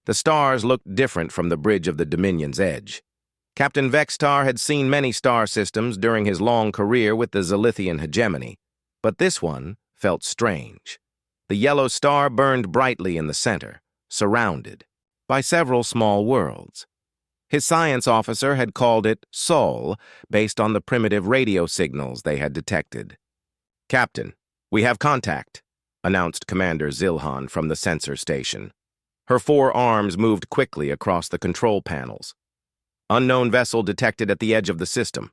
The stars looked different from the bridge of the Dominion's edge. Captain Vextar had seen many star systems during his long career with the Zilithian hegemony, but this one felt strange. The yellow star burned brightly in the center, surrounded by several small worlds. His science officer had called it Sol, based on the primitive radio signals they had detected. "Captain, we have contact," announced Commander Zilhan from the sensor station. Her 4 arms moved quickly across the control panels. "Unknown vessel detected at the edge of the system."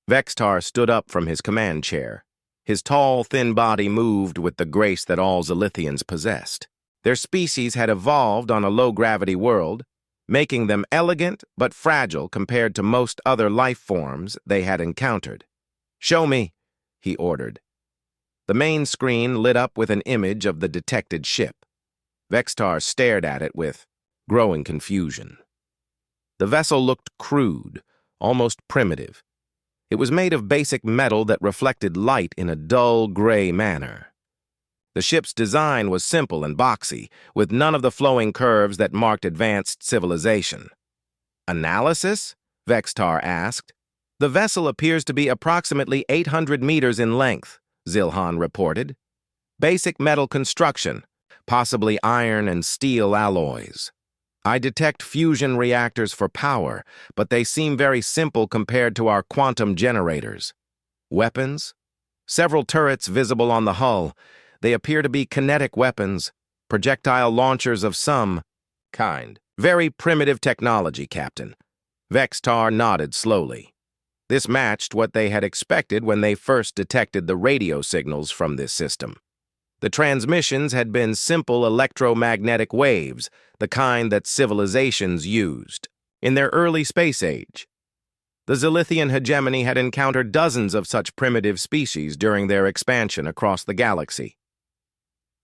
Vextar stood up from his command chair. His tall, thin body moved with the grace that all Zilithians possessed. Their species had evolved on a low-gravity world, making them elegant but fragile compared to most other life forms they had encountered. "Show me," he ordered. The main screen lit up with an image of the detected ship. Vextar stared at it with growing confusion. The vessel looked crude, almost primitive. It was made of basic metal that reflected light in a dull gray manner. The ship's design was simple and boxy, with none of the flowing curves that marked advanced civilization. "Analysis?" Vextar asked. "The vessel appears to be approximately 800 meters in length," Zilhan reported. "Basic metal construction, possibly iron and steel alloys. I detect fusion reactors for power, but they seem very simple compared to our quantum generators. Weapons? Several turrets visible on the hull. They appear to be kinetic weapons, projectile launchers of some kind. Very primitive technology, Captain." Vextar nodded slowly. This matched what they had expected when they first detected the radio signals from this system. The transmissions had been simple electromagnetic waves, the kind that civilizations used in their early space age. The Zilithian hegemony had encountered dozens of such primitive species during their expansion across the galaxy.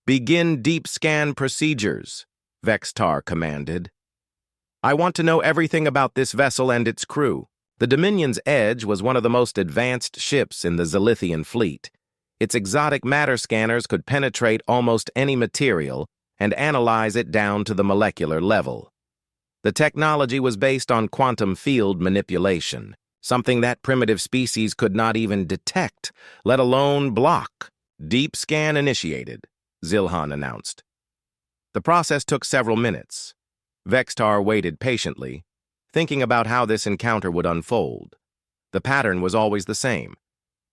"Begin deep scan procedures," Vextar commanded. "I want to know everything about this vessel and its crew." The Dominion's Edge was one of the most advanced ships in the Zilithian fleet. Its exotic matter scanners could penetrate almost any material and analyze it down to the molecular level. The technology was based on quantum field manipulation, something that primitive species could not even detect, let alone block. "Deep scan initiated," Zilhan announced. The process took several minutes. Vextar waited patiently, thinking about how this encounter would unfold. The pattern was always the same.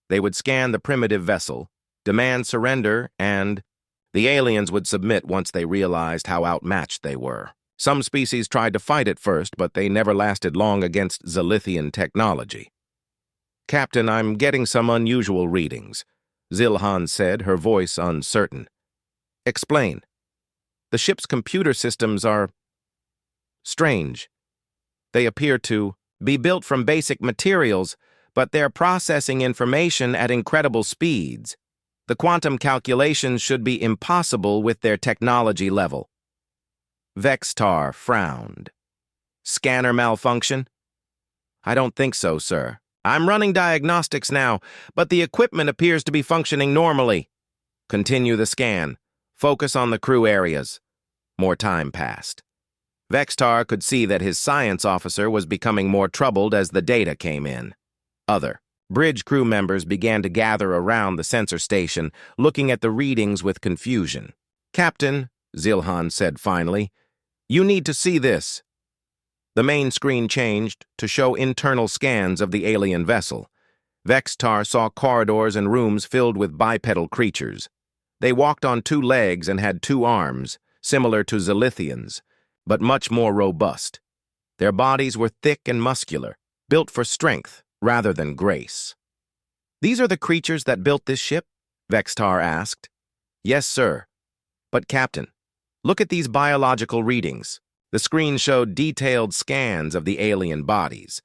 They would scan the primitive vessel, demand surrender, and the aliens would submit once they realized how outmatched they were. Some species tried to fight at first, but they never lasted long against Zilithian technology. "Captain, I'm getting some unusual readings," Zilhan said, her voice uncertain. "Explain." "The ship's computer systems are strange. They appear to be built from basic materials, but they're processing information at incredible speeds. The quantum calculations should be impossible with their technology level." Vextar frowned. "Scanner malfunction?" "I don't think so, sir. I'm running diagnostics now, but the equipment appears to be functioning normally." "Continue the scan. Focus on the crew areas." More time passed. Vextar could see that his science officer was becoming more troubled as the data came in. Other bridge crew members began to gather around the sensor station, looking at the readings with confusion. "Captain," Zilhan said finally, "you need to see this." The main screen changed to show internal scans of the alien vessel. Vextar saw corridors and rooms filled with bipedal creatures. They walked on 2 legs and had 2 arms, similar to Zilithians, but much more robust. Their bodies were thick and muscular, built for strength rather than grace. "These are the creatures that built this ship?" Vextar asked. "Yes, sir. But, Captain, look at these biological readings." The screen showed detailed scans of the alien bodies.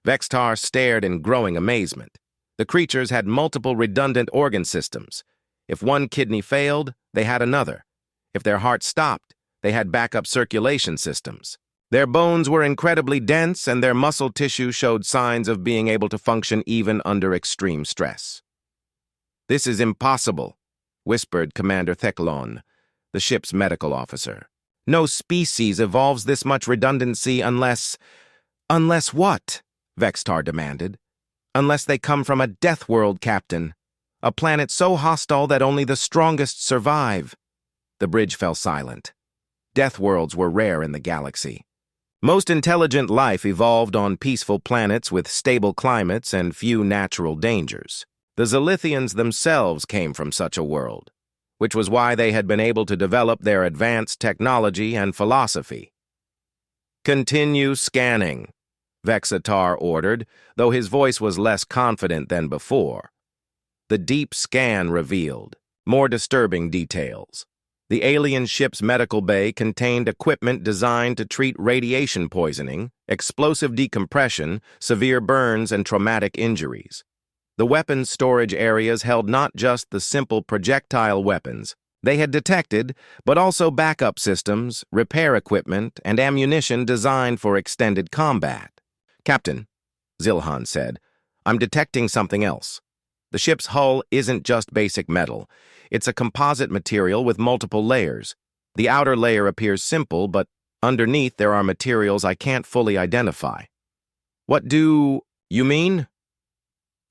Vextar stared in growing amazement. The creatures had multiple redundant organ systems. If one kidney failed, they had another. If their heart stopped, they had backup circulation systems. Their bones were incredibly dense, and their muscle tissue showed signs of being able to function even under extreme stress. "This is impossible," whispered Commander Theklon, the ship's medical officer. No species evolves this much redundancy unless... Unless what? Vextar demanded. Unless they come from a death world, Captain. A planet so hostile that only the strongest survive. The bridge fell silent. Death worlds were rare in the galaxy. Most intelligent life evolved on peaceful planets with stable climates and few natural dangers. The Zilithians themselves came from such a world, which was why they had been able to develop their advanced technology and philosophy. "Continue scanning," Vexatar ordered, though his voice was less confident than before. The deep scan revealed more disturbing details. The alien ship's medical bay contained equipment designed to treat radiation poisoning, explosive decompression, severe burns, and traumatic injuries. The weapons storage areas held not just the simple projectile weapons they had detected, but also backup systems, repair equipment, and ammunition designed for extended combat. "Captain," Zilhan said, "I'm detecting something else. The ship's hull isn't just basic metal. It's a composite material with multiple layers. The outer layer appears simple, but underneath there are materials I can't fully identify." "What do you mean?"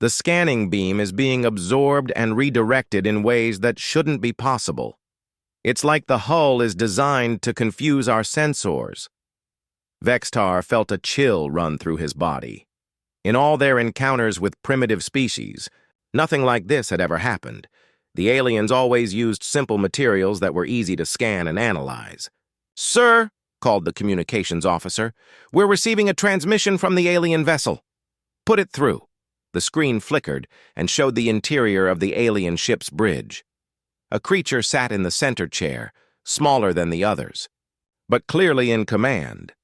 "The scanning beam is being absorbed and redirected in ways that shouldn't be possible. It's like the hull is designed to confuse our sensors." Vextar felt a chill run through his body. In all their encounters with primitive species, nothing like this had ever happened. The aliens always used simple materials that were easy to scan and analyze. "Sir," called the communications officer, "we're receiving a transmission from the alien vessel." "Put it through." The screen flickered and showed the interior of the alien ship's bridge. A creature sat in the center chair, smaller than the others, but clearly in command.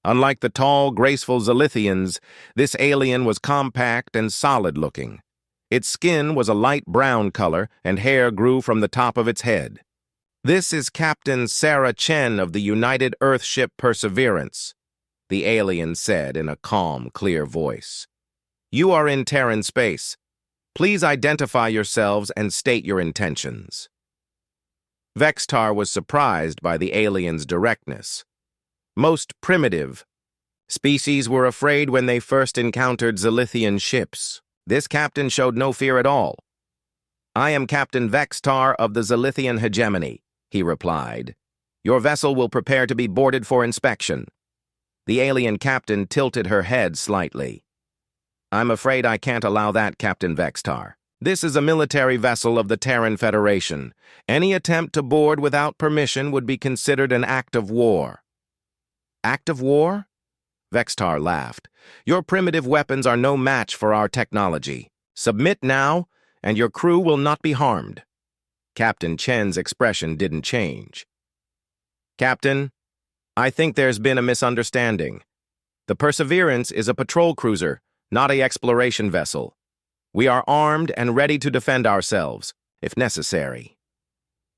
Unlike the tall, graceful Zilithians, this alien was compact and solid-looking. Its skin was a light brown color, and hair grew from the top of its head. "This is Captain Sarah Chen of the United Earthship Perseverance," the alien said in a calm, clear voice. "You are in Terran space. Please identify yourselves and state your intentions." Vextar was surprised by the alien's directness. Most primitive species were afraid when they first encountered Zilithian ships. This captain showed no fear at all. "I am Captain Vextar of the Zilithian hegemony," he replied. "Your vessel will prepare to be boarded for inspection." The alien captain tilted her head slightly. "I'm afraid I can't allow that, Captain Vextar. This is a military vessel of the Terran Federation. Any attempt to board without permission would be considered an act of war." "Act of war?" Vextar laughed. "Your primitive weapons are no match for our technology. Submit now, and your crew will not be harmed." Captain Chen's expression didn't change. "Captain, I think there's been a misunderstanding. The Perseverance is a patrol cruiser, not an exploration vessel. We are armed and ready to defend ourselves, if necessary."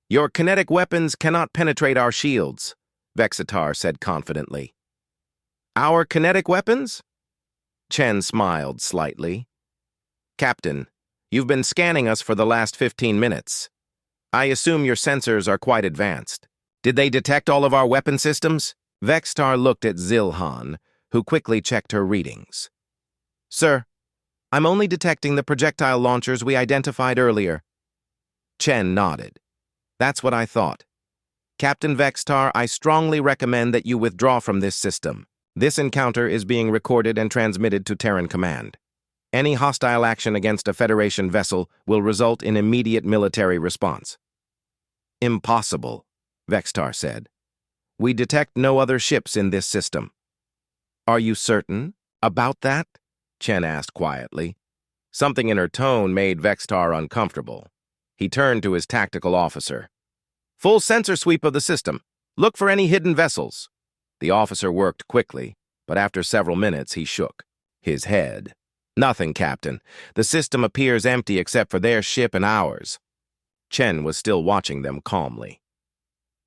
"Your kinetic weapons cannot penetrate our shields," Vexatar said confidently. "Our kinetic weapons?" Chen smiled slightly. "Captain, you've been scanning us for the last 15 minutes. I assume your sensors are quite advanced. Did they detect all of our weapon systems?" Vextar looked at Zilhan, who quickly checked her readings. "Sir, I'm only detecting the projectile launchers we identified earlier." Chen nodded. "That's what I thought. Captain Vextar, I strongly recommend that you withdraw from this system. This encounter is being recorded and transmitted to Terran Command. Any hostile action against a Federation vessel will result in immediate military response." "Impossible," Vextar said. "We detect no other ships in this system." "Are you certain about that?" Chen asked quietly. Something in her tone made Vextar uncomfortable. He turned to his tactical officer. "Full sensor sweep of the system. Look for any hidden vessels." The officer worked quickly, but after several minutes he shook his head. "Nothing, Captain. The system appears empty except for their ship and ours." Chen was still watching them calmly.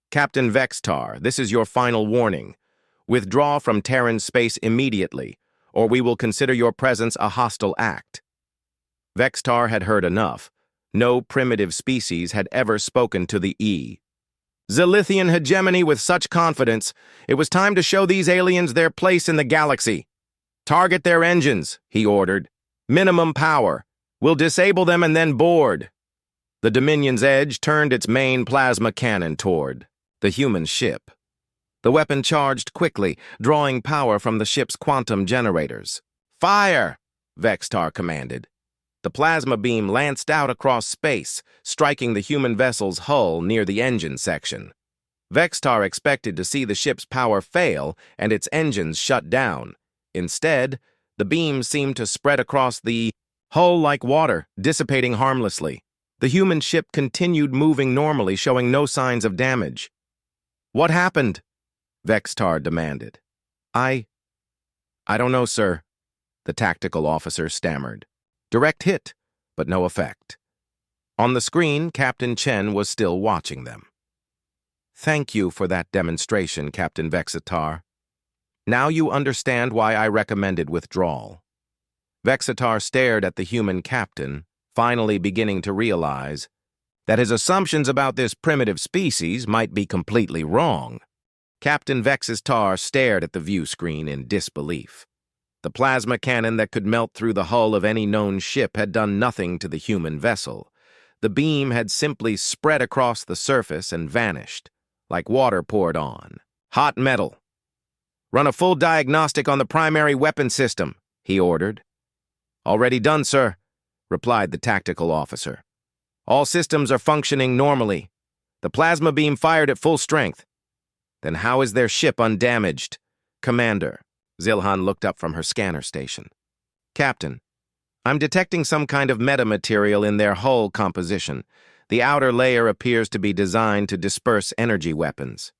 "Captain Vextar, this is your final warning. Withdraw from Terran space immediately, or we will consider your presence a hostile act." Vextar had heard enough. No primitive species had ever spoken to the E. Zilithian hegemony with such confidence, it was time to show these aliens their place in the galaxy. Target their engines, he ordered. Minimum power. We'll disable them and then board. The Dominion's Edge turned its main plasma cannon toward the human ship. The weapon charged quickly, drawing power from the ship's quantum generators. Fire! Vextar commanded. The plasma beam lanced out across space, striking the human vessel's hull near the engine section. Vextar expected to see the ship's power fail and its engines shut down. Instead, the beam seemed to spread across the hull like water, dissipating harmlessly. The human ship continued moving normally, showing no signs of damage. "What happened?" Vextar demanded. I don't know, sir," the tactical officer stammered. Direct hit, but no effect. On the screen, Captain Chen was still watching them. "Thank you for that demonstration, Captain Vexitar. Now you understand why I recommended withdrawal." Vexitar stared at the human captain, finally beginning to realize that his assumptions about this primitive species might be completely wrong. Captain Vexitar stared at the view screen in disbelief. The plasma cannon that could melt through the hull of any known ship had done nothing to the human vessel. The beam had simply spread across the surface and vanished, like water poured on. "Hot metal. Run a full diagnostic on the primary weapon system," he ordered. "Already done, sir," replied the tactical officer. "All systems are functioning normally. The plasma beam fired at full strength." "Then how is their ship undamaged?" "Commander." Zilhan looked up from her scanner station. "Captain, I'm detecting some kind of metamaterial in their hull composition. The outer layer appears to be designed to disperse energy weapons."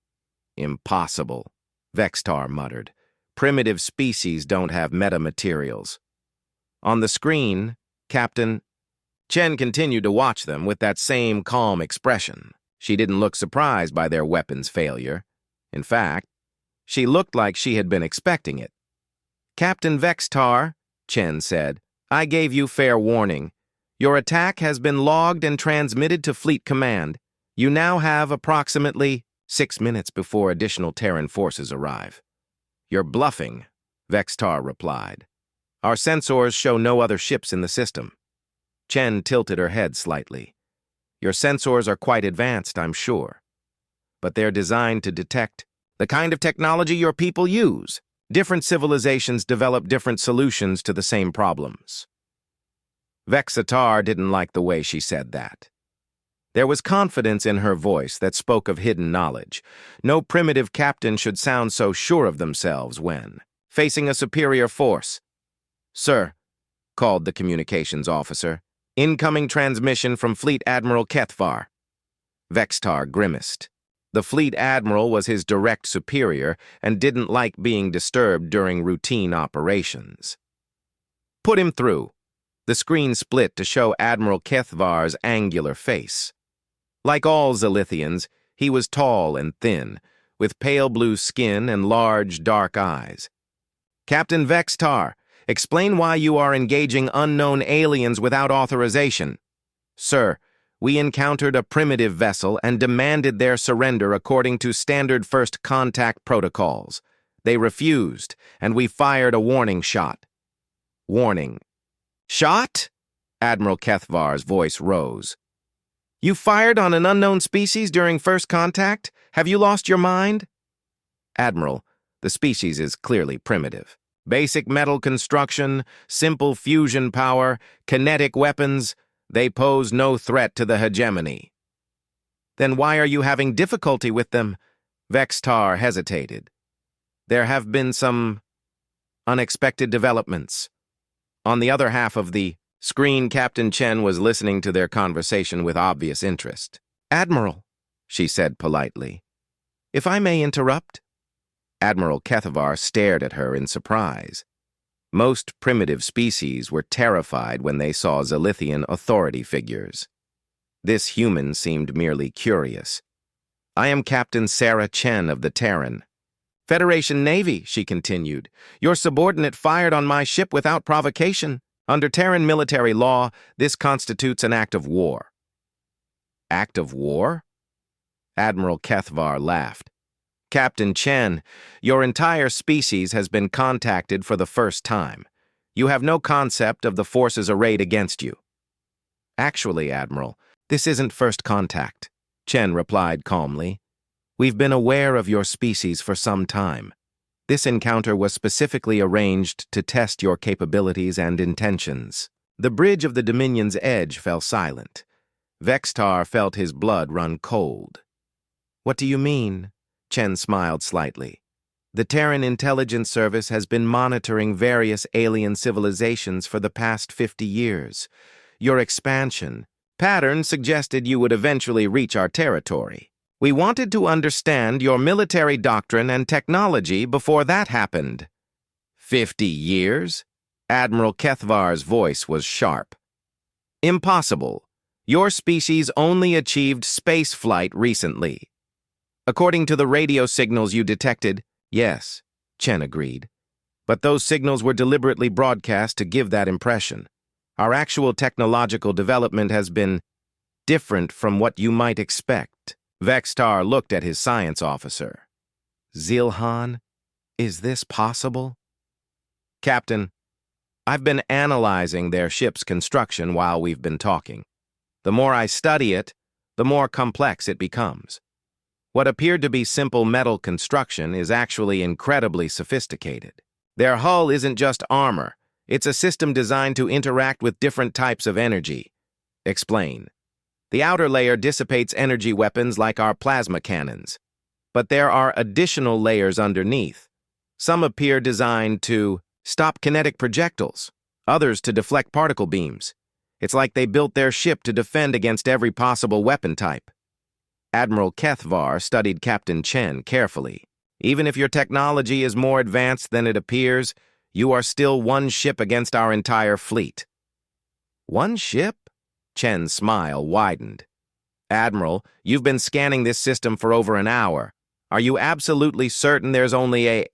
"Impossible," Vextar muttered. "Primitive species don't have metamaterials." On the screen, Captain Chen continued to watch them with that same calm expression. She didn't look surprised by their weapons' failure. In fact, she looked like she had been expecting it. "Captain Vextar," Chen said, "I gave you fair warning. Your attack has been logged and transmitted to Fleet Command. You now have approximately 6 minutes before additional Terran forces arrive." "You're bluffing," Vextar replied. "Our sensors show no other ships in the system." Chen tilted her head slightly. "Your sensors are quite advanced, I'm sure. But they're designed to detect the kind of technology your people use. Different civilizations develop different solutions to the same problems." Vexitar didn't like the way she said that. There was confidence in her voice that spoke of hidden knowledge. No primitive captain should sound so sure of themselves when facing a superior force. "Sir," called the communications officer, "incoming transmission from Fleet Admiral Kethvar." Vextar grimaced. The Fleet Admiral was his direct superior and didn't like being disturbed during routine operations. "Put him through." The screen split to show Admiral Kethvar's angular face. Like all Zilithians, he was tall and thin, with pale blue skin and large, dark eyes. "Captain Vextar, explain why you are engaging unknown aliens without authorization." "Sir, we encountered a primitive vessel and demanded their surrender according to standard first contact protocols. They refused, and we fired a warning shot." "Warning shot?" Admiral Kethvar's voice rose. "You fired on an unknown species during first contact? Have you lost your mind?" "Admiral, the species is clearly primitive. Basic metal construction, simple fusion power, kinetic weapons, they pose no threat to the hegemony." "Then why are you having difficulty with them?" Vextar hesitated. "There have been some unexpected developments." On the other half of the screen, Captain Chen was listening to their conversation with obvious interest. "Admiral," she said politely, "if I may interrupt?" Admiral Kethvar stared at her in surprise. Most primitive species were terrified when they saw Zilithian authority figures. This human seemed merely curious. "I am Captain Sarah Chen of the Terran." "Federation Navy," she continued. "Your subordinate fired on my ship without provocation. Under Terran military law, this constitutes an act of war." "Act of war?" Admiral Kethvar laughed. Captain Chen, your entire species has been contacted for the first time. You have no concept of the forces arrayed against you. Actually, Admiral, this isn't first contact, Chen replied calmly. We've been aware of your species for some time. This encounter was specifically arranged to test your capabilities and intentions. The bridge of the Dominion's edge fell silent. Vextar felt his blood run cold. What do you mean? Chen smiled slightly. The Terran Intelligence Service has been monitoring various alien civilizations for the past 50 years. Your expansion pattern suggested you would eventually reach our territory. We wanted to understand your military doctrine and technology before that happened. 50 years? Admiral Kethvar's voice was sharp. Impossible. Your species only achieved space flight recently. According to the radio signals you detected, yes, Chen agreed. But those signals were deliberately broadcast to give that impression. Our actual technological development has been different from what you might expect. Vextar looked at his science officer. Zilhan, is this possible? Captain, I've been analyzing their ship's construction while we've been talking. The more I study it, the more complex it becomes. What appeared to be simple metal construction is actually incredibly sophisticated. Their hull isn't just armor, it's a system designed to interact with different types of energy. Explain. The outer layer dissipates energy weapons like our plasma cannons. But there are additional layers underneath. Some appear designed to stop kinetic projectiles, others to deflect particle beams. It's like they built their ship to defend against every possible weapon type. Admiral Kethvar studied Captain Chen carefully. Even if your technology is more advanced than it appears, you are still one ship against our entire fleet. One ship? Chen's smile widened. Admiral, you've been scanning this system for over an hour. Are you absolutely certain there's only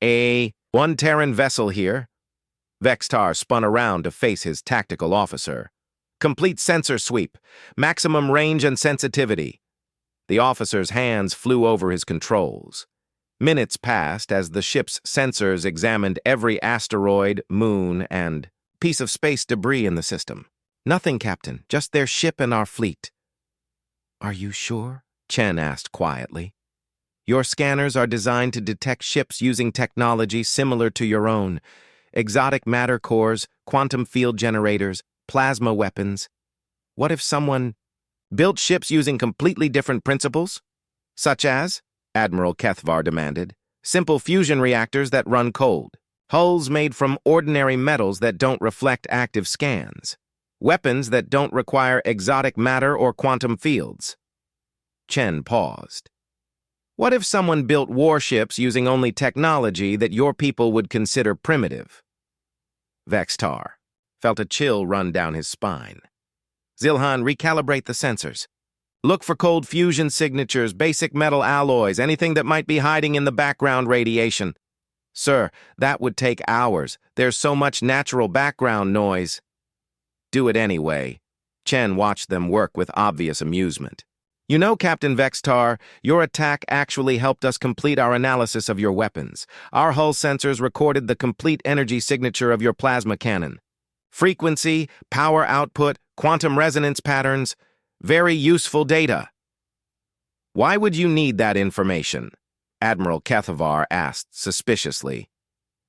one Terran vessel here? Vextar spun around to face his tactical officer. Complete sensor sweep, maximum range and sensitivity. The officer's hands flew over his controls. Minutes passed as the ship's sensors examined every asteroid, moon, and piece of space debris in the system. Nothing, Captain, just their ship and our fleet. Are you sure? Chen asked quietly. Your scanners are designed to detect ships using technology similar to your own. Exotic matter cores, quantum field generators, plasma weapons. What if someone built ships using completely different principles? Such as, Admiral Kethvar demanded, simple fusion reactors that run cold, hulls made from ordinary metals that don't reflect active scans, weapons that don't require exotic matter or quantum fields. Chen paused. What if someone built warships using only technology that your people would consider primitive? Vextar felt a chill run down his spine. Zilhan, recalibrate the sensors. Look for cold fusion signatures, basic metal alloys, anything that might be hiding in the background radiation. Sir, that would take hours. There's so much natural background noise. Do it anyway. Chen watched them work with obvious amusement. You know, Captain Vextar, your attack actually helped us complete our analysis of your weapons. Our hull sensors recorded the complete energy signature of your plasma cannon. Frequency, power output, quantum resonance patterns, very useful data. Why would you need that information? Admiral Kethvar asked suspiciously.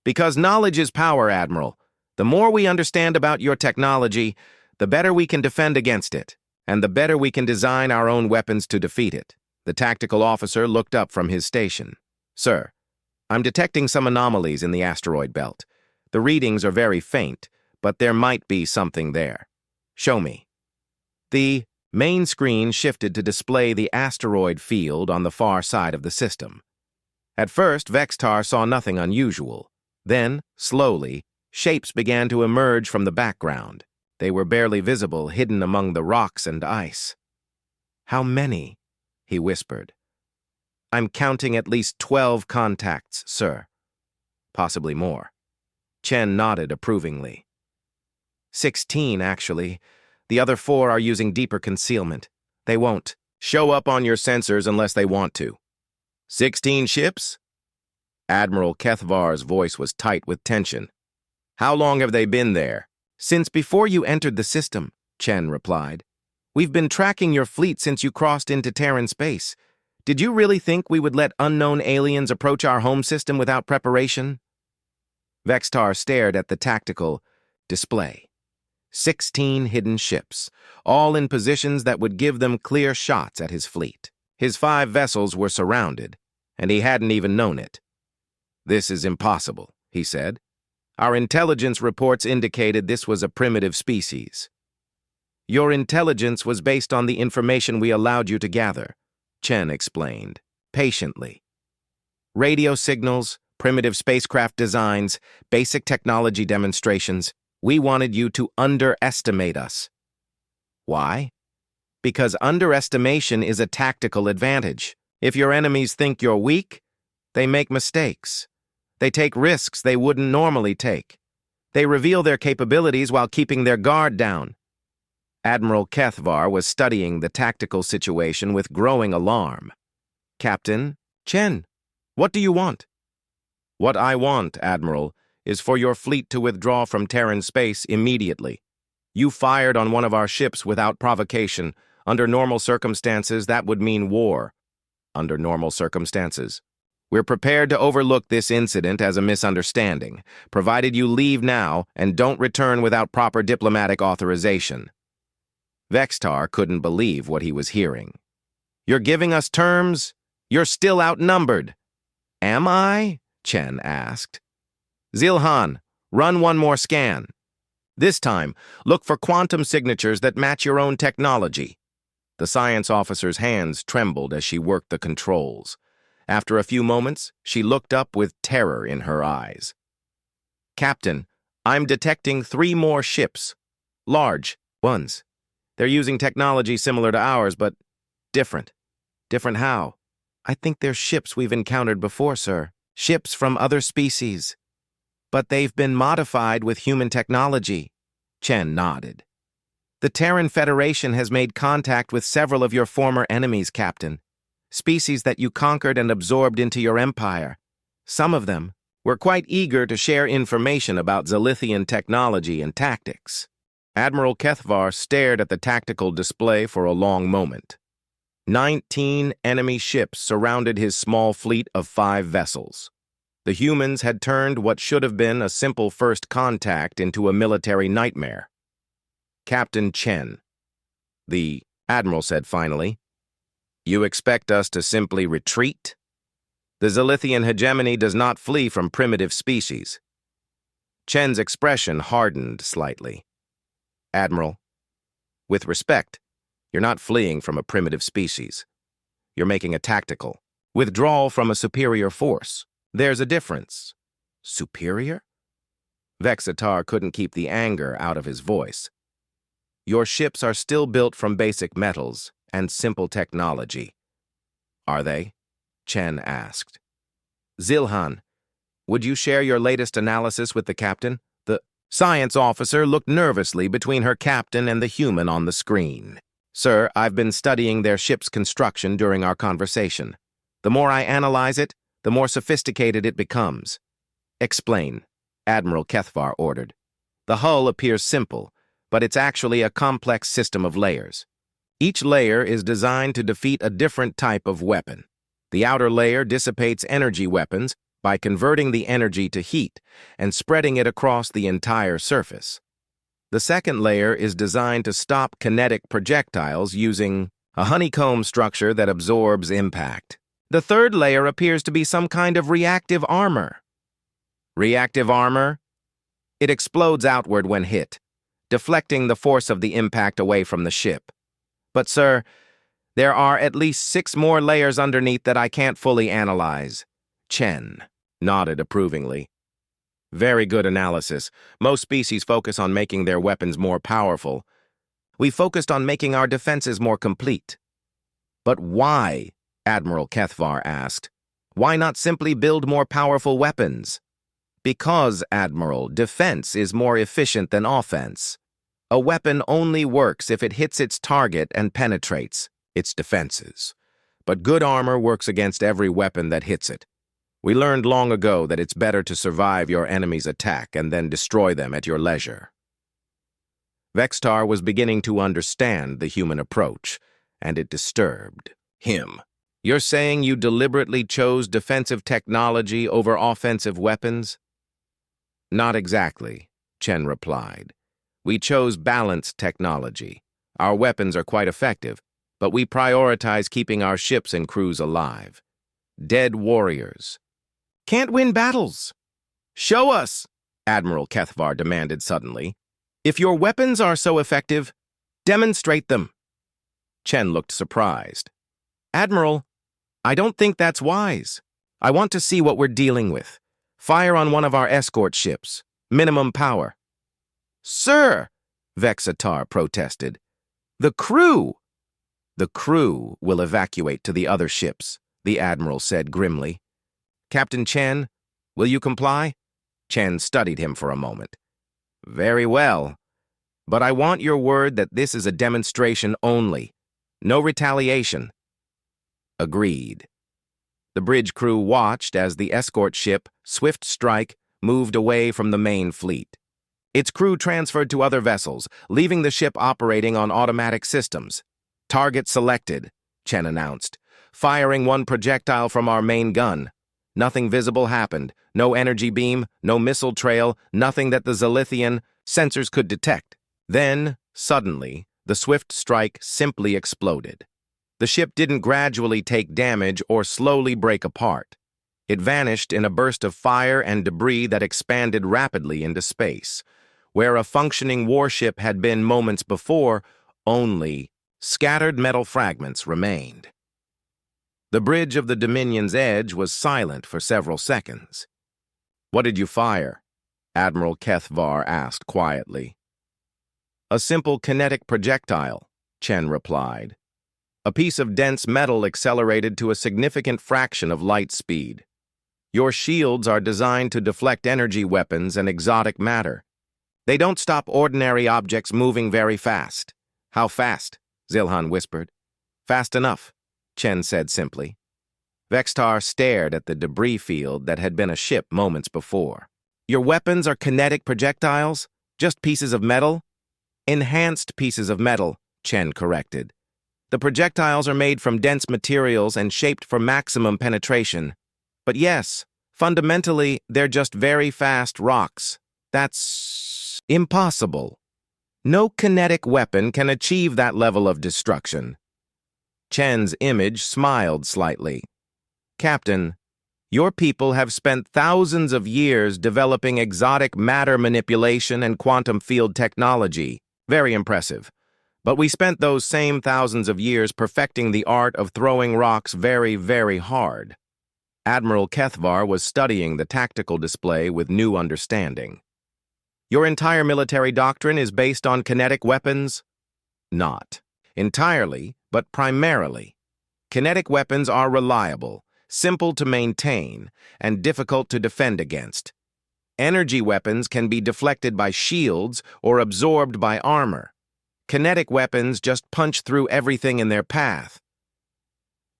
Because knowledge is power, Admiral. The more we understand about your technology, the better we can defend against it, and the better we can design our own weapons to defeat it. The tactical officer looked up from his station. Sir, I'm detecting some anomalies in the asteroid belt. The readings are very faint, but there might be something there. Show me. The main screen shifted to display the asteroid field on the far side of the system. At first, Vextar saw nothing unusual. Then, slowly, shapes began to emerge from the background. They were barely visible, hidden among the rocks and ice. How many? He whispered. I'm counting at least 12 contacts, sir. Possibly more. Chen nodded approvingly. 16, actually. The other 4 are using deeper concealment. They won't show up on your sensors unless they want to. 16 ships? Admiral Kethvar's voice was tight with tension. How long have they been there? Since before you entered the system, Chen replied. We've been tracking your fleet since you crossed into Terran space. Did you really think we would let unknown aliens approach our home system without preparation? Vextar stared at the tactical display. 16 hidden ships, all in positions that would give them clear shots at his fleet. His 5 vessels were surrounded, and he hadn't even known it. This is impossible, he said. Our intelligence reports indicated this was a primitive species. Your intelligence was based on the information we allowed you to gather, Chen explained, patiently. Radio signals, primitive spacecraft designs, basic technology demonstrations. We wanted you to underestimate us. Why? Because underestimation is a tactical advantage. If your enemies think you're weak, they make mistakes. They take risks they wouldn't normally take. They reveal their capabilities while keeping their guard down. Admiral Kethvar was studying the tactical situation with growing alarm. Captain, Chen, what do you want? What I want, Admiral, is for your fleet to withdraw from Terran space immediately. You fired on one of our ships without provocation. Under normal circumstances, that would mean war. Under normal circumstances. We're prepared to overlook this incident as a misunderstanding, provided you leave now and don't return without proper diplomatic authorization. Vextar couldn't believe what he was hearing. You're giving us terms? You're still outnumbered. Am I? Chen asked. Zilhan, run one more scan. This time, look for quantum signatures that match your own technology. The science officer's hands trembled as she worked the controls. After a few moments, she looked up with terror in her eyes. Captain, I'm detecting 3 more ships. Large ones. They're using technology similar to ours, but different. Different how? I think they're ships we've encountered before, sir. Ships from other species. But they've been modified with human technology. Chen nodded. The Terran Federation has made contact with several of your former enemies, Captain. Species that you conquered and absorbed into your empire. Some of them were quite eager to share information about Zilithian technology and tactics. Admiral Kethvar stared at the tactical display for a long moment. 19 enemy ships surrounded his small fleet of 5 vessels. The humans had turned what should have been a simple first contact into a military nightmare. Captain Chen, the Admiral said finally, you expect us to simply retreat? The Zilithian hegemony does not flee from primitive species. Chen's expression hardened slightly. Admiral, with respect, you're not fleeing from a primitive species. You're making a tactical withdrawal from a superior force. There's a difference. Superior? Vexatar couldn't keep the anger out of his voice. Your ships are still built from basic metals and simple technology. Are they? Chen asked. Zilhan, would you share your latest analysis with the captain? The science officer looked nervously between her captain and the human on the screen. Sir, I've been studying their ship's construction during our conversation. The more I analyze it, the more sophisticated it becomes. Explain, Admiral Kethvar ordered. The hull appears simple, but it's actually a complex system of layers. Each layer is designed to defeat a different type of weapon. The outer layer dissipates energy weapons by converting the energy to heat and spreading it across the entire surface. The second layer is designed to stop kinetic projectiles using a honeycomb structure that absorbs impact. The third layer appears to be some kind of reactive armor. Reactive armor? It explodes outward when hit, deflecting the force of the impact away from the ship. But, sir, there are at least 6 more layers underneath that I can't fully analyze. Chen nodded approvingly. Very good analysis. Most species focus on making their weapons more powerful. We focused on making our defenses more complete. But why? Admiral Kethvar asked. Why not simply build more powerful weapons? Because, Admiral, defense is more efficient than offense. A weapon only works if it hits its target and penetrates. its defenses. But good armor works against every weapon that hits it. We learned long ago that it's better to survive your enemy's attack and then destroy them at your leisure. Vextar was beginning to understand the human approach, and it disturbed him. You're saying you deliberately chose defensive technology over offensive weapons? Not exactly, Chen replied. We chose balanced technology. Our weapons are quite effective, but we prioritize keeping our ships and crews alive. Dead warriors. Can't win battles. Show us, Admiral Kethvar demanded suddenly. If your weapons are so effective, demonstrate them. Chen looked surprised. Admiral, I don't think that's wise. I want to see what we're dealing with. Fire on one of our escort ships. Minimum power. Sir, Vexatar protested. The crew! The crew will evacuate to the other ships, the Admiral said grimly. Captain Chen, will you comply? Chen studied him for a moment. Very well. But I want your word that this is a demonstration only. No retaliation. Agreed. The bridge crew watched as the escort ship, Swift Strike, moved away from the main fleet. Its crew transferred to other vessels, leaving the ship operating on automatic systems. Target selected, Chen announced, firing one projectile from our main gun. Nothing visible happened. No energy beam, no missile trail, nothing that the Zilithian sensors could detect. Then, suddenly, the Swift Strike simply exploded. The ship didn't gradually take damage or slowly break apart. It vanished in a burst of fire and debris that expanded rapidly into space. Where a functioning warship had been moments before, only scattered metal fragments remained. The bridge of the Dominion's edge was silent for several seconds. What did you fire? Admiral Kethvar asked quietly. A simple kinetic projectile, Chen replied. A piece of dense metal accelerated to a significant fraction of light speed. Your shields are designed to deflect energy weapons and exotic matter. They don't stop ordinary objects moving very fast. How fast? Zilhan whispered. Fast enough, Chen said simply. Vextar stared at the debris field that had been a ship moments before. Your weapons are kinetic projectiles? Just pieces of metal? Enhanced pieces of metal, Chen corrected. The projectiles are made from dense materials and shaped for maximum penetration. But yes, fundamentally, they're just very fast rocks. That's impossible. No kinetic weapon can achieve that level of destruction. Chen's image smiled slightly. Captain, your people have spent thousands of years developing exotic matter manipulation and quantum field technology. Very impressive. But we spent those same thousands of years perfecting the art of throwing rocks very, very hard. Admiral Kethvar was studying the tactical display with new understanding. Your entire military doctrine is based on kinetic weapons? Not entirely, but primarily. Kinetic weapons are reliable, simple to maintain, and difficult to defend against. Energy weapons can be deflected by shields or absorbed by armor. Kinetic weapons just punch through everything in their path.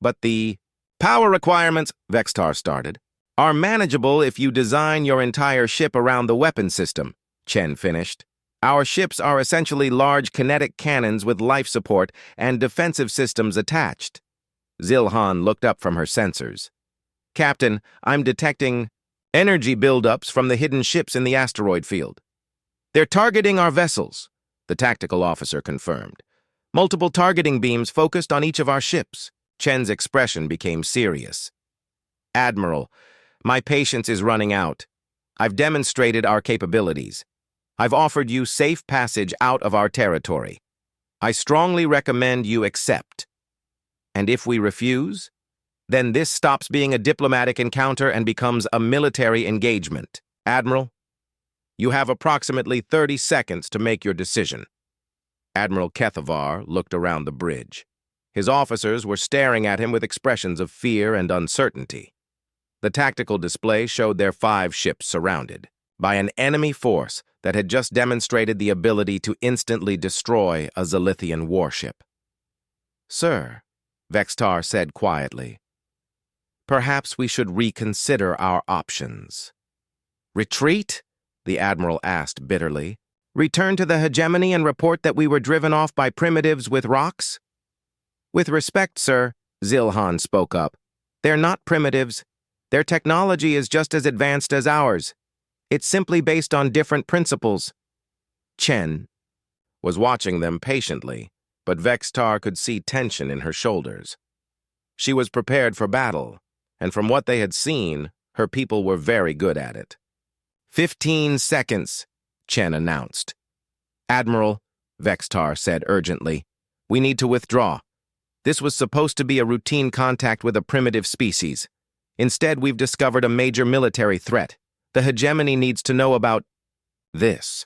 But the power requirements, Vextar started, are manageable if you design your entire ship around the weapon system, Chen finished. Our ships are essentially large kinetic cannons with life support and defensive systems attached. Zilhan looked up from her sensors. Captain, I'm detecting energy buildups from the hidden ships in the asteroid field. They're targeting our vessels, the tactical officer confirmed. Multiple targeting beams focused on each of our ships. Chen's expression became serious. Admiral, my patience is running out. I've demonstrated our capabilities. I've offered you safe passage out of our territory. I strongly recommend you accept. And if we refuse, then this stops being a diplomatic encounter and becomes a military engagement. Admiral, you have approximately 30 seconds to make your decision. Admiral Kethvar looked around the bridge. His officers were staring at him with expressions of fear and uncertainty. The tactical display showed their 5 ships surrounded by an enemy force that had just demonstrated the ability to instantly destroy a Zilithian warship. Sir, Vextar said quietly. Perhaps we should reconsider our options. Retreat? The Admiral asked bitterly. Return to the hegemony and report that we were driven off by primitives with rocks? With respect, sir, Zilhan spoke up. They're not primitives. Their technology is just as advanced as ours. It's simply based on different principles. Chen was watching them patiently, but Vextar could see tension in her shoulders. She was prepared for battle, and from what they had seen, her people were very good at it. 15 seconds, Chen announced. Admiral, Vextar said urgently, we need to withdraw. This was supposed to be a routine contact with a primitive species. Instead, we've discovered a major military threat. The hegemony needs to know about this.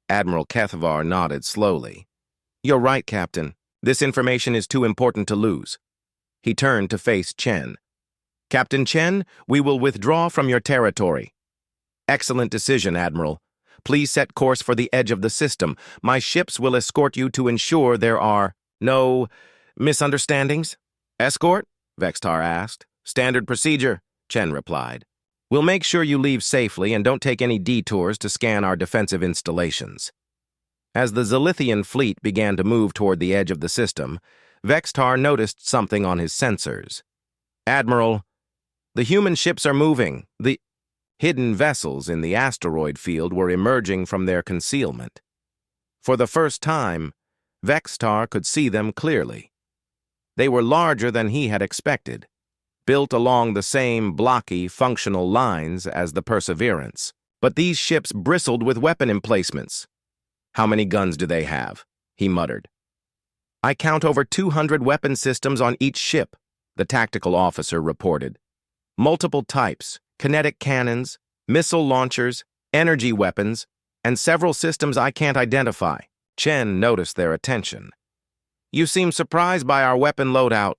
Admiral Kethavar nodded slowly. You're right, Captain. This information is too important to lose. He turned to face Chen. Captain Chen, we will withdraw from your territory. Excellent decision, Admiral. Please set course for the edge of the system. My ships will escort you to ensure there are no misunderstandings. Escort? Vextar asked. Standard procedure, Chen replied. We'll make sure you leave safely and don't take any detours to scan our defensive installations. As the Zilithian fleet began to move toward the edge of the system, Vextar noticed something on his sensors. Admiral, the human ships are moving. The hidden vessels in the asteroid field were emerging from their concealment. For the first time, Vextar could see them clearly. They were larger than he had expected, built along the same blocky, functional lines as the Perseverance. But these ships bristled with weapon emplacements. How many guns do they have? He muttered. I count over 200 weapon systems on each ship, the tactical officer reported. Multiple types, kinetic cannons, missile launchers, energy weapons, and several systems I can't identify. Chen noticed their attention. You seem surprised by our weapon loadout.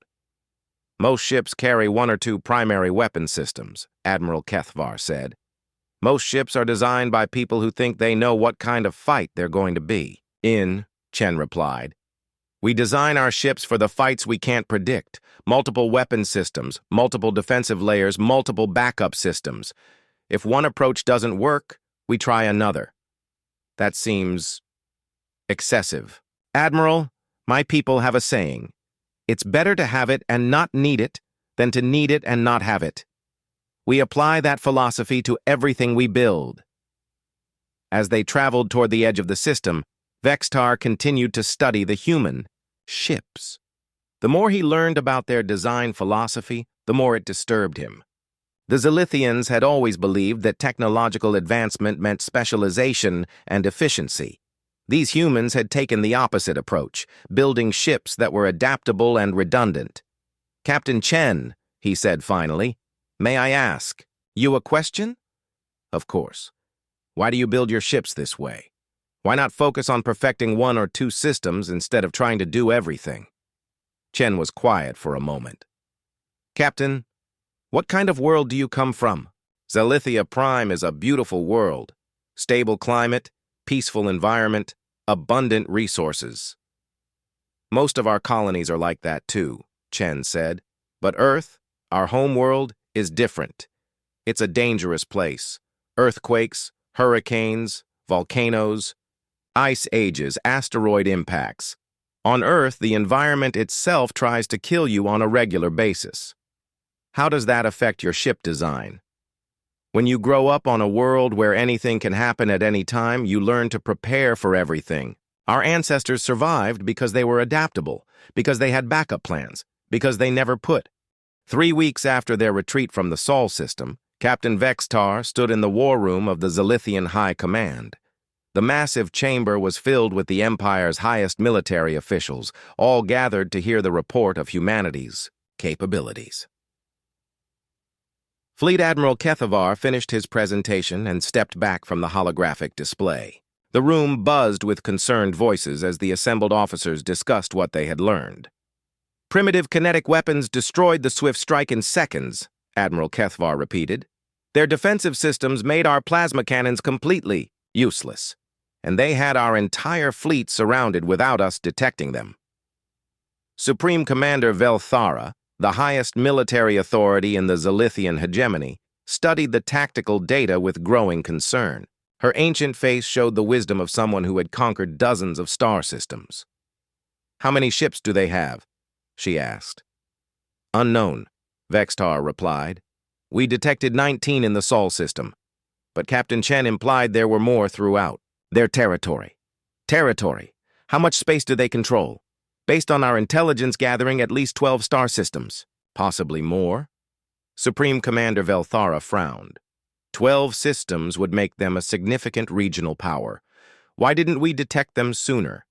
Most ships carry one or two primary weapon systems, Admiral Kethvar said. Most ships are designed by people who think they know what kind of fight they're going to be in, Chen replied. We design our ships for the fights we can't predict. Multiple weapon systems, multiple defensive layers, multiple backup systems. If one approach doesn't work, we try another. That seems excessive. Admiral, my people have a saying. It's better to have it and not need it than to need it and not have it. We apply that philosophy to everything we build. As they traveled toward the edge of the system, Vextar continued to study the human ships. The more he learned about their design philosophy, the more it disturbed him. The Zilithians had always believed that technological advancement meant specialization and efficiency. These humans had taken the opposite approach, building ships that were adaptable and redundant. Captain Chen, he said finally, may I ask, you a question? Of course. Why do you build your ships this way? Why not focus on perfecting one or two systems instead of trying to do everything? Chen was quiet for a moment. Captain, what kind of world do you come from? Zalithia Prime is a beautiful world. Stable climate, peaceful environment, abundant resources. Most of our colonies are like that too, Chen said. But Earth, our home world, is different. It's a dangerous place. Earthquakes, hurricanes, volcanoes, ice ages, asteroid impacts. On Earth, the environment itself tries to kill you on a regular basis. How does that affect your ship design? When you grow up on a world where anything can happen at any time, you learn to prepare for everything. Our ancestors survived because they were adaptable, because they had backup plans, because they never put. 3 weeks after their retreat from the Sol system, Captain Vextar stood in the war room of the Zilithian High Command. The massive chamber was filled with the Empire's highest military officials, all gathered to hear the report of humanity's capabilities. Fleet Admiral Kethavar finished his presentation and stepped back from the holographic display. The room buzzed with concerned voices as the assembled officers discussed what they had learned. Primitive kinetic weapons destroyed the Swift Strike in seconds, Admiral Kethavar repeated. Their defensive systems made our plasma cannons completely useless, and they had our entire fleet surrounded without us detecting them. Supreme Commander Velthara, the highest military authority in the Zilithian hegemony, studied the tactical data with growing concern. Her ancient face showed the wisdom of someone who had conquered dozens of star systems. "How many ships do they have?" she asked. "Unknown," Vextar replied. "We detected 19 in the Sol system, but Captain Chen implied there were more throughout. Their territory. Territory. How much space do they control? Based on our intelligence gathering, at least 12 star systems. Possibly more." Supreme Commander Velthara frowned. 12 systems would make them a significant regional power. Why didn't we detect them sooner?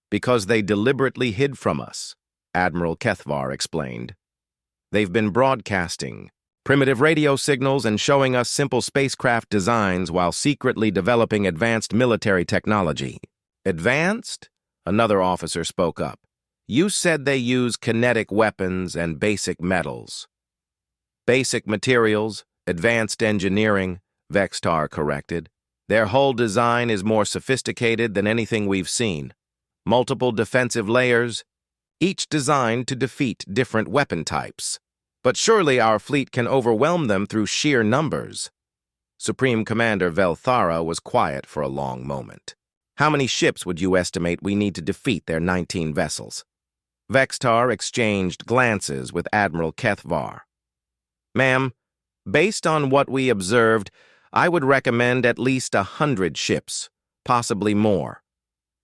"Because they deliberately hid from us," Admiral Kethvar explained. "They've been broadcasting primitive radio signals and showing us simple spacecraft designs while secretly developing advanced military technology." "Advanced?" Another officer spoke up. "You said they use kinetic weapons and basic metals." "Basic materials, advanced engineering," Vextar corrected. "Their hull design is more sophisticated than anything we've seen. Multiple defensive layers, each designed to defeat different weapon types. But surely our fleet can overwhelm them through sheer numbers." Supreme Commander Velthara was quiet for a long moment. "How many ships would you estimate we need to defeat their 19 vessels?" Vextar exchanged glances with Admiral Kethvar. "Ma'am, based on what we observed, I would recommend at least 100 ships, possibly more."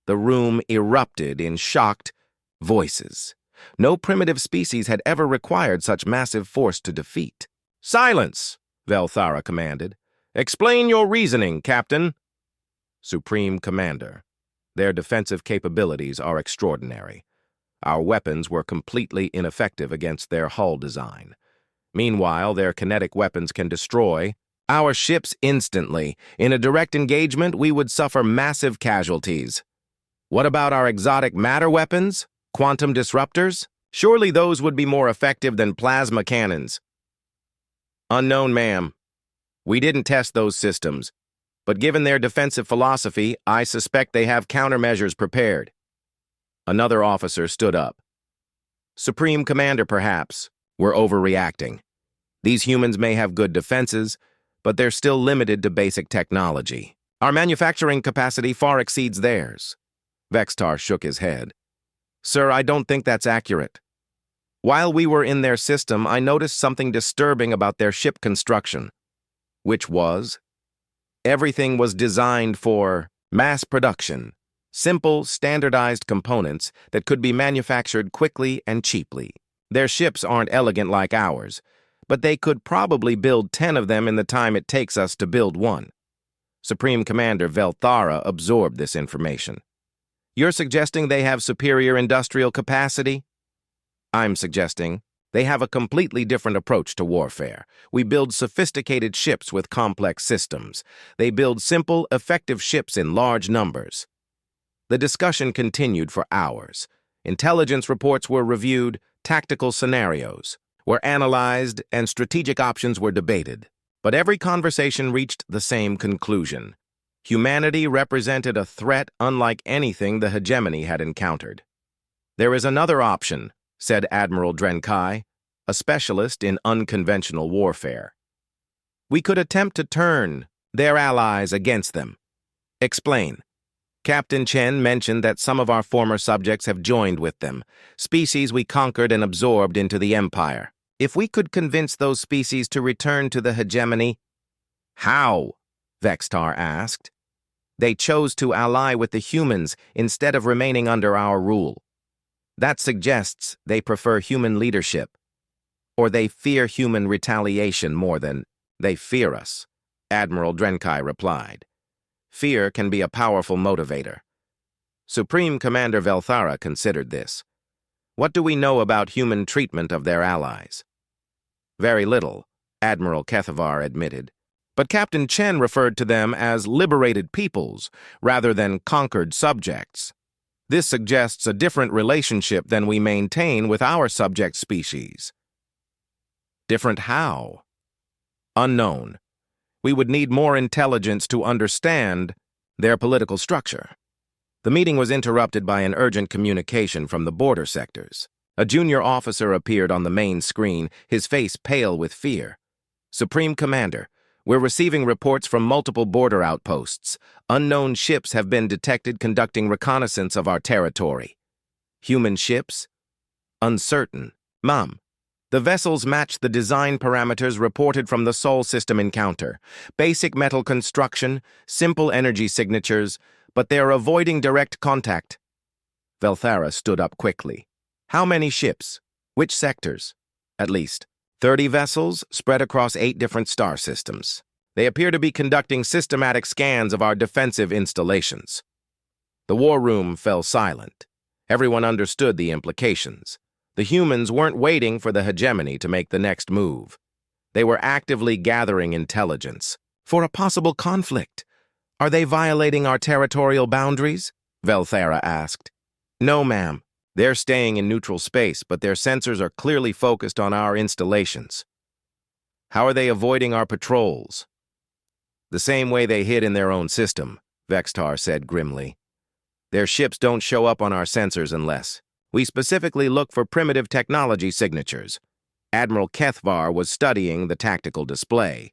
The room erupted in shocked voices. No primitive species had ever required such massive force to defeat. "Silence!" Velthara commanded. "Explain your reasoning, Captain." "Supreme Commander, their defensive capabilities are extraordinary. Our weapons were completely ineffective against their hull design. Meanwhile, their kinetic weapons can destroy our ships instantly. In a direct engagement, we would suffer massive casualties. What about our exotic matter weapons? Quantum disruptors? Surely those would be more effective than plasma cannons." "Unknown, ma'am. We didn't test those systems, but given their defensive philosophy, I suspect they have countermeasures prepared." Another officer stood up. "Supreme Commander, perhaps. We're overreacting. These humans may have good defenses, but they're still limited to basic technology. Our manufacturing capacity far exceeds theirs." Vextar shook his head. "Sir, I don't think that's accurate. While we were in their system, I noticed something disturbing about their ship construction." "Which was?" "Everything was designed for mass production. Simple, standardized components that could be manufactured quickly and cheaply. Their ships aren't elegant like ours, but they could probably build 10 of them in the time it takes us to build one." Supreme Commander Velthara absorbed this information. "You're suggesting they have superior industrial capacity?" "I'm suggesting they have a completely different approach to warfare. We build sophisticated ships with complex systems. They build simple, effective ships in large numbers." The discussion continued for hours. Intelligence reports were reviewed, tactical scenarios were analyzed, and strategic options were debated. But every conversation reached the same conclusion. Humanity represented a threat unlike anything the hegemony had encountered. "There is another option," said Admiral Drenkai, a specialist in unconventional warfare. "We could attempt to turn their allies against them." "Explain." "Captain Chen mentioned that some of our former subjects have joined with them, species we conquered and absorbed into the Empire. If we could convince those species to return to the hegemony—" "How?" Vextar asked. "They chose to ally with the humans instead of remaining under our rule. That suggests they prefer human leadership, or they fear human retaliation more than they fear us," Admiral Drenkai replied. "Fear can be a powerful motivator." Supreme Commander Velthara considered this. "What do we know about human treatment of their allies?" "Very little," Admiral Kethvar admitted. "But Captain Chen referred to them as liberated peoples rather than conquered subjects. This suggests a different relationship than we maintain with our subject species." "Different how?" "Unknown. We would need more intelligence to understand their political structure." The meeting was interrupted by an urgent communication from the border sectors. A junior officer appeared on the main screen, his face pale with fear. Supreme Commander, we're receiving reports from multiple border outposts. Unknown ships have been detected conducting reconnaissance of our territory. Human ships? Uncertain. Ma'am, the vessels match the design parameters reported from the Sol system encounter. Basic metal construction, simple energy signatures, but they are avoiding direct contact. Velthara stood up quickly. How many ships? Which sectors? At least 30 vessels spread across 8 different star systems. They appear to be conducting systematic scans of our defensive installations. The war room fell silent. Everyone understood the implications. The humans weren't waiting for the hegemony to make the next move. They were actively gathering intelligence for a possible conflict. Are they violating our territorial boundaries? Velthara asked. No, ma'am. They're staying in neutral space, but their sensors are clearly focused on our installations. How are they avoiding our patrols? The same way they hid in their own system, Vextar said grimly. Their ships don't show up on our sensors unless we specifically look for primitive technology signatures. Admiral Kethvar was studying the tactical display.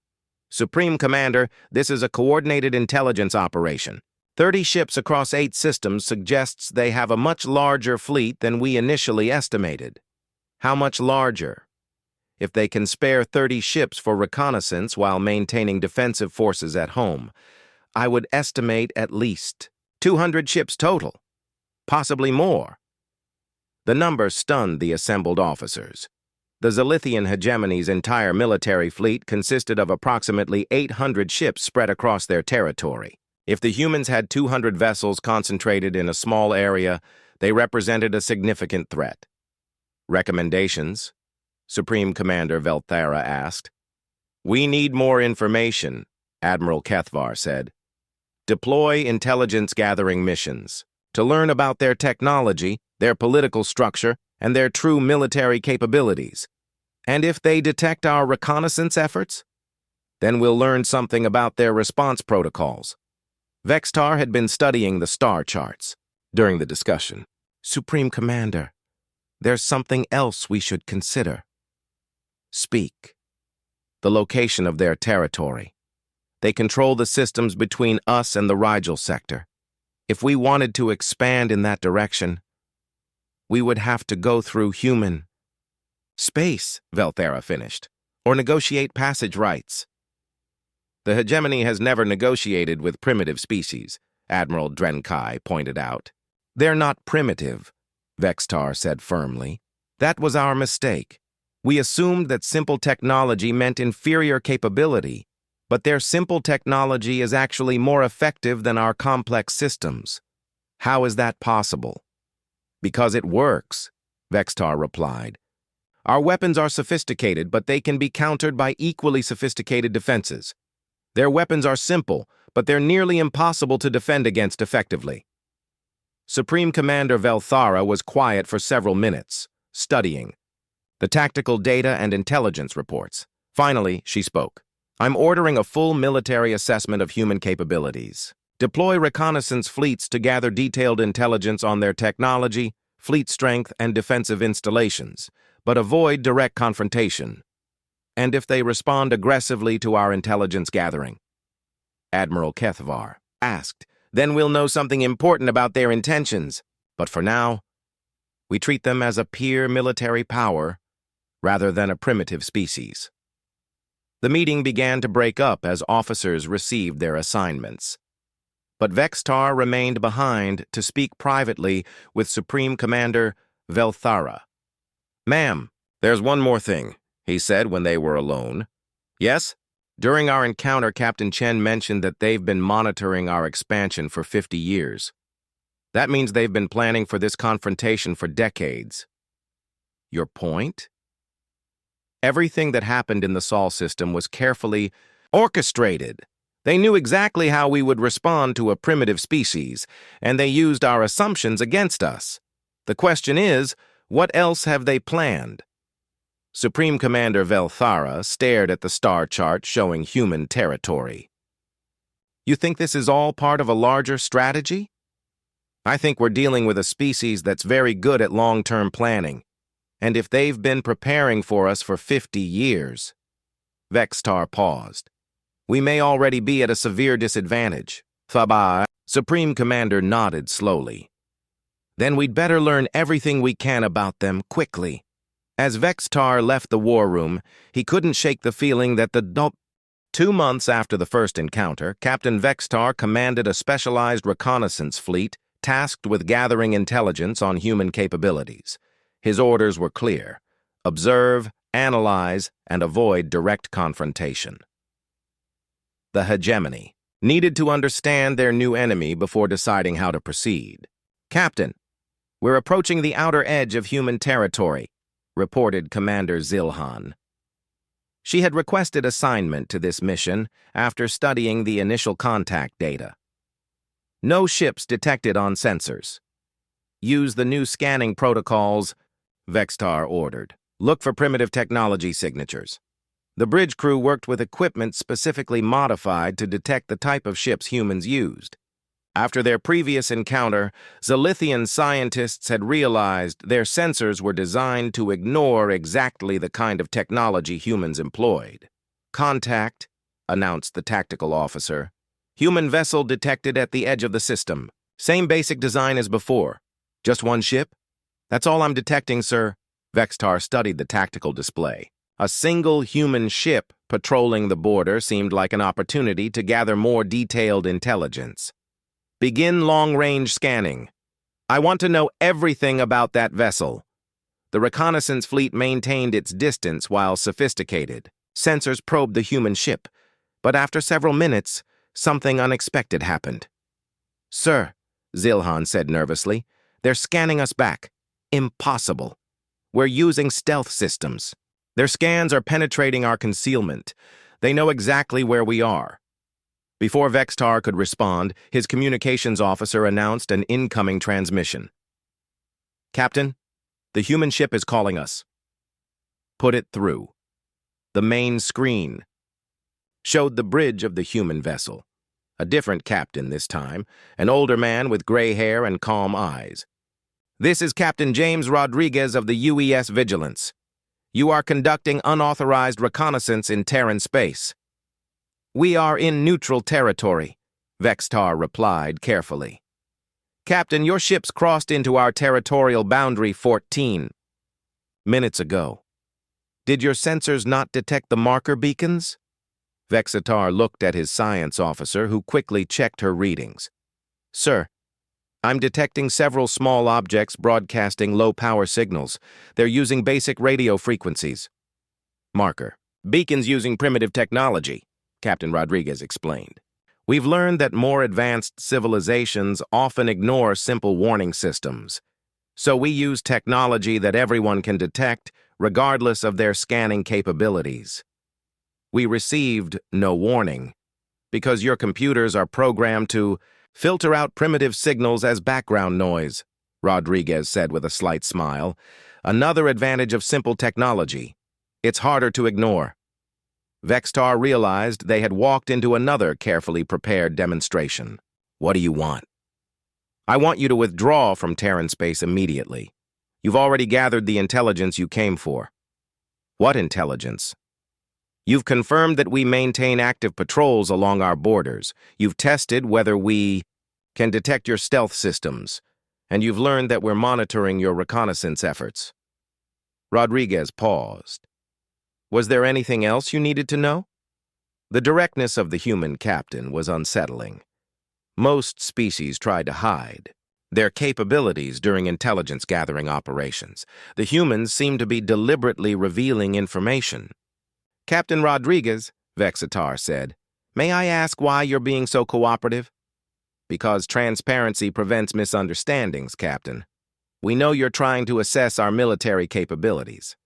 Supreme Commander, this is a coordinated intelligence operation. 30 ships across 8 systems suggests they have a much larger fleet than we initially estimated. How much larger? If they can spare 30 ships for reconnaissance while maintaining defensive forces at home, I would estimate at least 200 ships total, possibly more. The number stunned the assembled officers. The Zilithian hegemony's entire military fleet consisted of approximately 800 ships spread across their territory. If the humans had 200 vessels concentrated in a small area, they represented a significant threat. Recommendations? Supreme Commander Velthara asked. We need more information, Admiral Kethvar said. Deploy intelligence-gathering missions to learn about their technology, their political structure, and their true military capabilities. And if they detect our reconnaissance efforts, then we'll learn something about their response protocols. Vextar had been studying the star charts during the discussion. Supreme Commander, there's something else we should consider. Speak. The location of their territory. They control the systems between us and the Rigel sector. If we wanted to expand in that direction, we would have to go through human space, Velthara finished, or negotiate passage rights. The hegemony has never negotiated with primitive species, Admiral Drenkai pointed out. They're not primitive, Vextar said firmly. That was our mistake. We assumed that simple technology meant inferior capability, but their simple technology is actually more effective than our complex systems. How is that possible? Because it works, Vextar replied. Our weapons are sophisticated, but they can be countered by equally sophisticated defenses. Their weapons are simple, but they're nearly impossible to defend against effectively. Supreme Commander Velthara was quiet for several minutes, studying the tactical data and intelligence reports. Finally, she spoke. I'm ordering a full military assessment of human capabilities. Deploy reconnaissance fleets to gather detailed intelligence on their technology, fleet strength, and defensive installations, but avoid direct confrontation. And if they respond aggressively to our intelligence gathering, Admiral Kethvar asked, then we'll know something important about their intentions. But for now, we treat them as a peer military power rather than a primitive species. The meeting began to break up as officers received their assignments. But Vextar remained behind to speak privately with Supreme Commander Velthara. Ma'am, there's one more thing, he said when they were alone. Yes? During our encounter, Captain Chen mentioned that they've been monitoring our expansion for 50 years. That means they've been planning for this confrontation for decades. Your point? Everything that happened in the Sol system was carefully orchestrated. They knew exactly how we would respond to a primitive species, and they used our assumptions against us. The question is, what else have they planned? Supreme Commander Velthara stared at the star chart showing human territory. You think this is all part of a larger strategy? I think we're dealing with a species that's very good at long-term planning. And if they've been preparing for us for 50 years... Vextar paused. We may already be at a severe disadvantage. Thaba, Supreme Commander nodded slowly. Then we'd better learn everything we can about them quickly. As Vextar left the war room, he couldn't shake the feeling that 2 months after the first encounter, Captain Vextar commanded a specialized reconnaissance fleet tasked with gathering intelligence on human capabilities. His orders were clear: observe, analyze, and avoid direct confrontation. The hegemony needed to understand their new enemy before deciding how to proceed. Captain, we're approaching the outer edge of human territory, reported Commander Zilhan. She had requested assignment to this mission after studying the initial contact data. No ships detected on sensors. Use the new scanning protocols, Vextar ordered. Look for primitive technology signatures. The bridge crew worked with equipment specifically modified to detect the type of ships humans used. After their previous encounter, Zilithian scientists had realized their sensors were designed to ignore exactly the kind of technology humans employed. Contact, announced the tactical officer. Human vessel detected at the edge of the system. Same basic design as before. Just one ship? That's all I'm detecting, sir. Vextar studied the tactical display. A single human ship patrolling the border seemed like an opportunity to gather more detailed intelligence. Begin long-range scanning. I want to know everything about that vessel. The reconnaissance fleet maintained its distance while sophisticated. Sensors probed the human ship, but after several minutes, something unexpected happened. Sir, Zilhan said nervously, they're scanning us back. Impossible. We're using stealth systems. Their scans are penetrating our concealment. They know exactly where we are. Before Vextar could respond, his communications officer announced an incoming transmission. Captain, the human ship is calling us. Put it through. The main screen showed the bridge of the human vessel. A different captain this time, an older man with gray hair and calm eyes. This is Captain James Rodriguez of the UES Vigilance. You are conducting unauthorized reconnaissance in Terran space. We are in neutral territory, Vextar replied carefully. Captain, your ships crossed into our territorial boundary 14 minutes ago. Did your sensors not detect the marker beacons? Vextar looked at his science officer, who quickly checked her readings. Sir, I'm detecting several small objects broadcasting low-power signals. They're using basic radio frequencies. Marker. Beacons using primitive technology, Captain Rodriguez explained. We've learned that more advanced civilizations often ignore simple warning systems. So we use technology that everyone can detect, regardless of their scanning capabilities. We received no warning, because your computers are programmed to filter out primitive signals as background noise, Rodriguez said with a slight smile. Another advantage of simple technology. It's harder to ignore. Vextar realized they had walked into another carefully prepared demonstration. What do you want? I want you to withdraw from Terran space immediately. You've already gathered the intelligence you came for. What intelligence? You've confirmed that we maintain active patrols along our borders. You've tested whether we can detect your stealth systems, and you've learned that we're monitoring your reconnaissance efforts. Rodriguez paused. Was there anything else you needed to know? The directness of the human captain was unsettling. Most species tried to hide their capabilities during intelligence-gathering operations. The humans seemed to be deliberately revealing information. Captain Rodriguez, Vextar said, may I ask why you're being so cooperative? Because transparency prevents misunderstandings, Captain. We know you're trying to assess our military capabilities.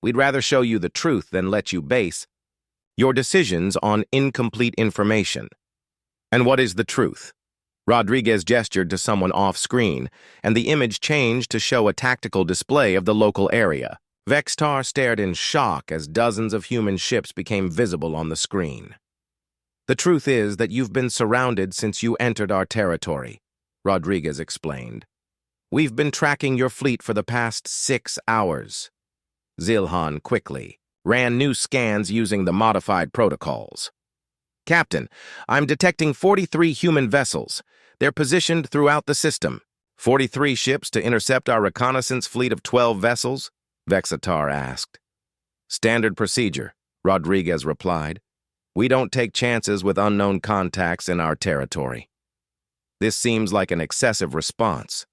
We'd rather show you the truth than let you base your decisions on incomplete information. And what is the truth? Rodriguez gestured to someone off-screen, and the image changed to show a tactical display of the local area. Vextar stared in shock as dozens of human ships became visible on the screen. The truth is that you've been surrounded since you entered our territory. Rodriguez explained. "We've been tracking your fleet for the past 6 hours." Zilhan quickly ran new scans using the modified protocols. "Captain, I'm detecting 43 human vessels. They're positioned throughout the system. 43 ships to intercept our reconnaissance fleet of 12 vessels?" Vexatar asked. "Standard procedure," Rodriguez replied. "We don't take chances with unknown contacts in our territory." "This seems like an excessive response."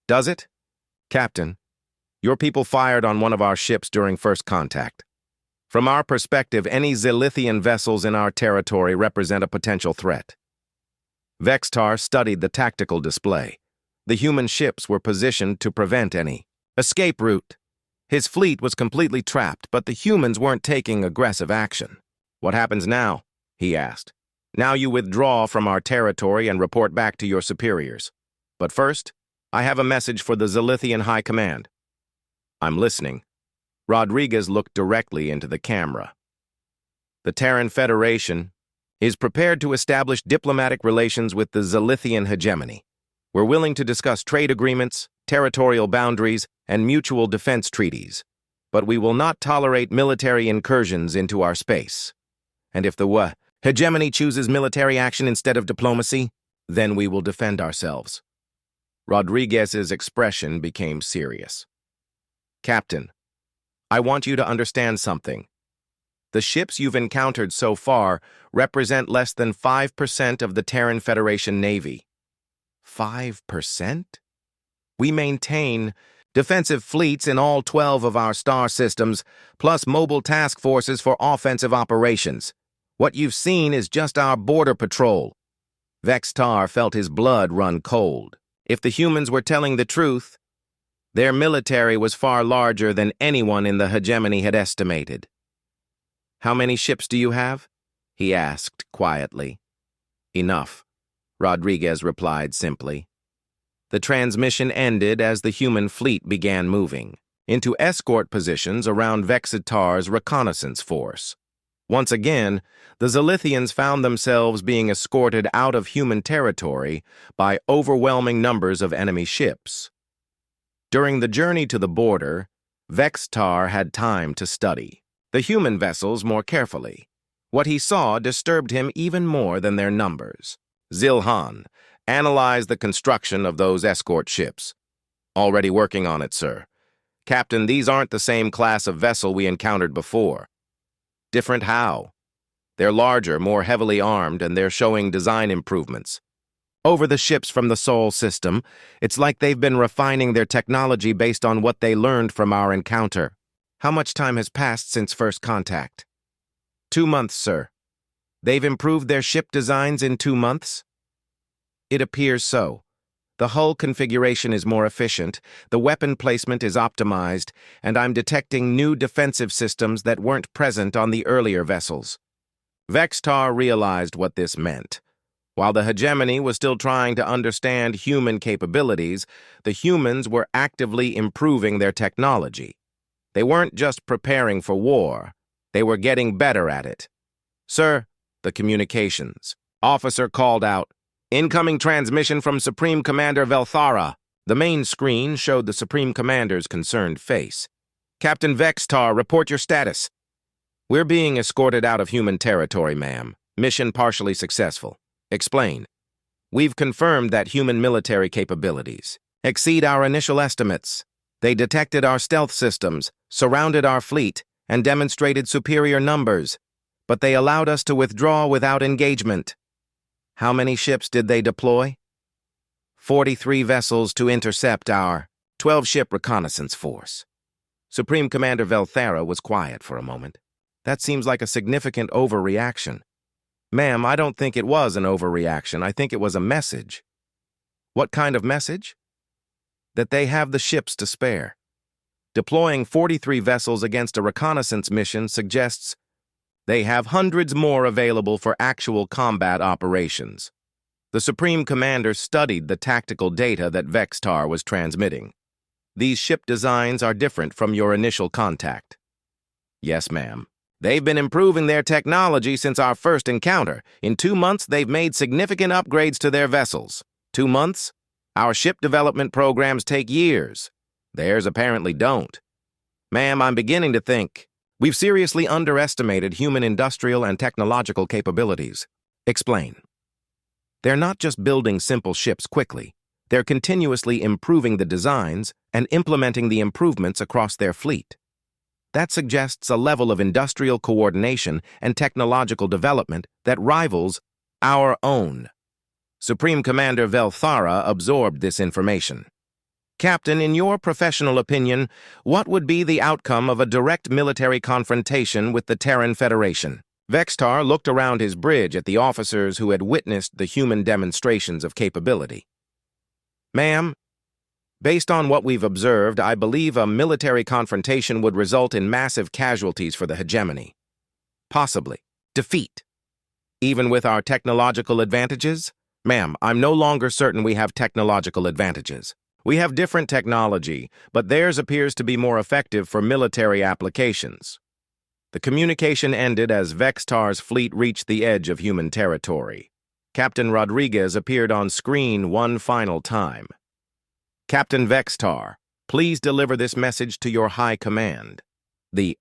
"Does it?" "Captain, your people fired on one of our ships during first contact. From our perspective, any Zilithian vessels in our territory represent a potential threat." Vextar studied the tactical display. The human ships were positioned to prevent any escape route. His fleet was completely trapped, but the humans weren't taking aggressive action. "What happens now?" he asked. "Now you withdraw from our territory and report back to your superiors. But first, I have a message for the Zilithian High Command." "I'm listening." Rodriguez looked directly into the camera. "The Terran Federation is prepared to establish diplomatic relations with the Zilithian hegemony. We're willing to discuss trade agreements, territorial boundaries, and mutual defense treaties, but we will not tolerate military incursions into our space. And if the hegemony chooses military action instead of diplomacy, then we will defend ourselves." Rodriguez's expression became serious. "Captain, I want you to understand something. The ships you've encountered so far represent less than 5% of the Terran Federation Navy." 5%? "We maintain defensive fleets in all 12 of our star systems, plus mobile task forces for offensive operations. What you've seen is just our border patrol." Vextar felt his blood run cold. If the humans were telling the truth, their military was far larger than anyone in the hegemony had estimated. "How many ships do you have?" he asked quietly. "Enough," Rodriguez replied simply. The transmission ended as the human fleet began moving into escort positions around Vexatar's reconnaissance force. Once again, the Zilithians found themselves being escorted out of human territory by overwhelming numbers of enemy ships. During the journey to the border, Vextar had time to study the human vessels more carefully. What he saw disturbed him even more than their numbers. Zilhan analyzed the construction of those escort ships. "Already working on it, sir. Captain, these aren't the same class of vessel we encountered before." "Different how?" "They're larger, more heavily armed, and they're showing design improvements. Over the ships from the Sol system, it's like they've been refining their technology based on what they learned from our encounter." "How much time has passed since first contact?" 2 months, sir." "They've improved their ship designs in 2 months?" "It appears so. The hull configuration is more efficient, the weapon placement is optimized, and I'm detecting new defensive systems that weren't present on the earlier vessels." Vextar realized what this meant. While the hegemony was still trying to understand human capabilities, the humans were actively improving their technology. They weren't just preparing for war, they were getting better at it. "Sir," the communications officer called out, "Incoming transmission from Supreme Commander Velthara." The main screen showed the Supreme Commander's concerned face. "Captain Vextar, report your status." "We're being escorted out of human territory, ma'am. Mission partially successful." "Explain." "We've confirmed that human military capabilities exceed our initial estimates. They detected our stealth systems, surrounded our fleet, and demonstrated superior numbers, but they allowed us to withdraw without engagement." "How many ships did they deploy?" 43 vessels to intercept our 12-ship reconnaissance force." Supreme Commander Velthara was quiet for a moment. "That seems like a significant overreaction." "Ma'am, I don't think it was an overreaction. I think it was a message." "What kind of message?" "That they have the ships to spare. Deploying 43 vessels against a reconnaissance mission suggests they have hundreds more available for actual combat operations." The Supreme Commander studied the tactical data that Vextar was transmitting. "These ship designs are different from your initial contact." "Yes, ma'am. They've been improving their technology since our first encounter. In 2 months, they've made significant upgrades to their vessels." 2 months? Our ship development programs take years. Theirs apparently don't. Ma'am, I'm beginning to think we've seriously underestimated human industrial and technological capabilities. Explain. They're not just building simple ships quickly. They're continuously improving the designs and implementing the improvements across their fleet. That suggests a level of industrial coordination and technological development that rivals our own. Supreme Commander Velthara absorbed this information. Captain, in your professional opinion, what would be the outcome of a direct military confrontation with the Terran Federation? Vextar looked around his bridge at the officers who had witnessed the human demonstrations of capability. Ma'am, based on what we've observed, I believe a military confrontation would result in massive casualties for the hegemony. Possibly defeat. Even with our technological advantages? Ma'am, I'm no longer certain we have technological advantages. We have different technology, but theirs appears to be more effective for military applications. The communication ended as Vextar's fleet reached the edge of human territory. Captain Rodriguez appeared on screen one final time. Captain Vextar, please deliver this message to your high command. The